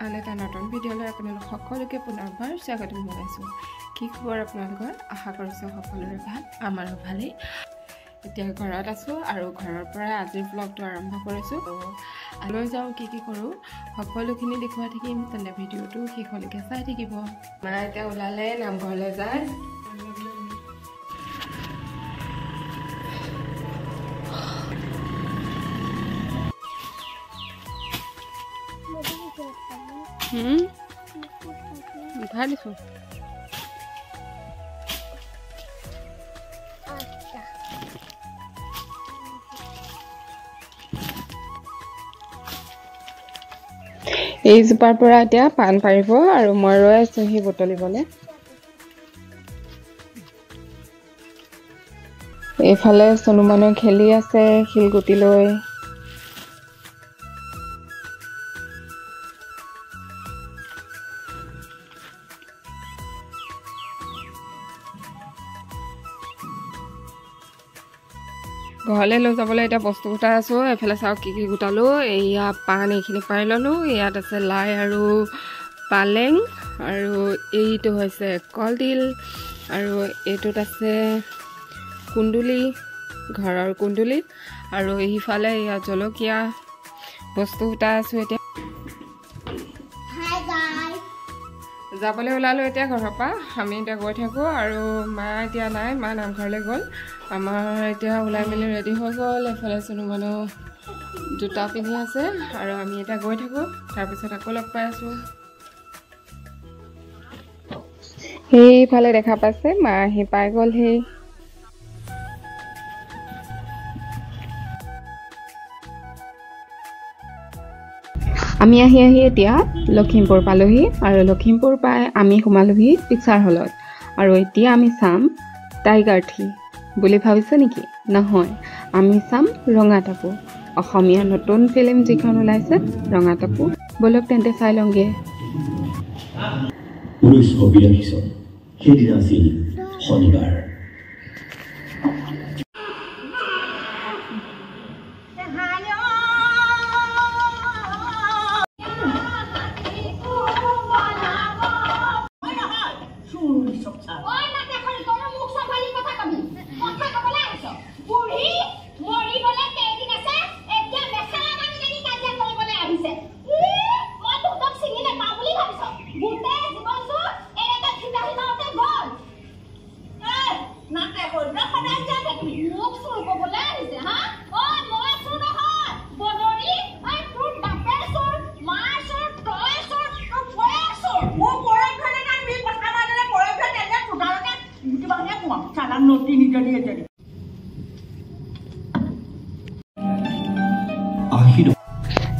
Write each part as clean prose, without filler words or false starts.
আন এটা নতুন ভিডিঅ'লৈ আপোনালোক সকলোকে পুনৰবাৰ স্বাগতম জনাইছোঁ। কি খবৰ আপোনালোকৰ? আশা কৰিছোঁ সকলোৰে ভাল, আমাৰো ভালেই। এতিয়া ঘৰত আছোঁ আৰু ঘৰৰ পৰা আজিৰ ব্লগটো আৰম্ভ কৰিছোঁ। লৈ যাওঁ কি কৰোঁ সকলোখিনি দেখুৱাই থাকিম, তেন্তে ভিডিঅ'টো শেষলৈকে চাই থাকিব। মা এতিয়া ওলালে নামঘৰলৈ যায়। উঠাই দিছোঁ। এইজোপাৰ পৰা এতিয়া পাণ পাৰিব আৰু মই ৰৈ আছোঁ সি বুটলিবলৈ। এইফালে চনু মানুহ খেলি আছে শিলগুটি লৈ। ঘৰলৈ লৈ যাবলৈ এতিয়া বস্তু গোটাই আছোঁ। এইফালে চাওক কি গোটালোঁ। এয়া পাণ এইখিনি পাৰি ল'লোঁ। ইয়াত আছে লাই আৰু পালেং, আৰু এইটো হৈছে কলডিল, আৰু এইটোত আছে কুন্দুলি, ঘৰৰ কুন্দুলি, আৰু এইফালে ইয়াত জলকীয়া বস্তু গোটাই আছোঁ। এতিয়া যাবলৈ ওলালোঁ এতিয়া ঘৰৰ পৰা। আমি এতিয়া গৈ থাকোঁ আৰু মা এতিয়া নাই, মা নামঘৰলৈ গ'ল। আমাৰ এতিয়া ওলাই মেলি ৰেডি হৈ গ'ল। এফালে চনু মানুহ জোতা পিন্ধি আছে আৰু আমি এতিয়া গৈ থাকোঁ, তাৰপিছত আকৌ লগ পাই আছোঁ। সেইফালে দেখা পাইছে মা আহি পাই গ'লহি। আমি আহি এতিয়া লখিমপুৰ পালোহি, আৰু লখিমপুৰ পাই আমি সোমালোহি পিকচাৰ হলত। আৰু এতিয়া আমি চাম টাইগাৰ থ্ৰী বুলি ভাবিছে নেকি? নহয়, আমি চাম ৰঙা টাপু, অসমীয়া নতুন ফিল্ম যিখন ওলাইছে ৰঙা টাপু। বলক তেন্তে চাই লওঁগে। 1982 চন সেইদিনা আছিল শনিবাৰ।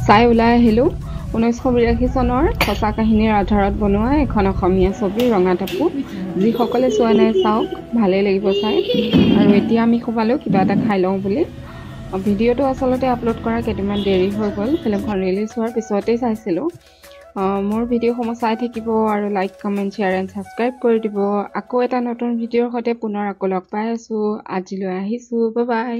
চাই ওলাই আহিলোঁ 1982 চনৰ সঁচা কাহিনীৰ আধাৰত বনোৱা এখন অসমীয়া ছবি ৰঙা টাপু। যিসকলে চোৱা নাই চাওক, ভালেই লাগিব চাই। আৰু এতিয়া আমি সোমালোঁ কিবা এটা খাই লওঁ বুলি। ভিডিঅ'টো আচলতে আপলোড কৰা কেইদিনমান দেৰি হৈ গ'ল, ফিল্মখন ৰিলিজ হোৱাৰ পিছতেই চাইছিলোঁ। মোৰ ভিডিঅ'সমূহ চাই থাকিব আৰু like, comment, share and subscribe কৰি দিব। আকৌ এটা নতুন ভিডিঅ'ৰ সৈতে পুনৰ আকৌ লগ পাই আছোঁ। আজিলৈ আহিছোঁ, বাই বাই।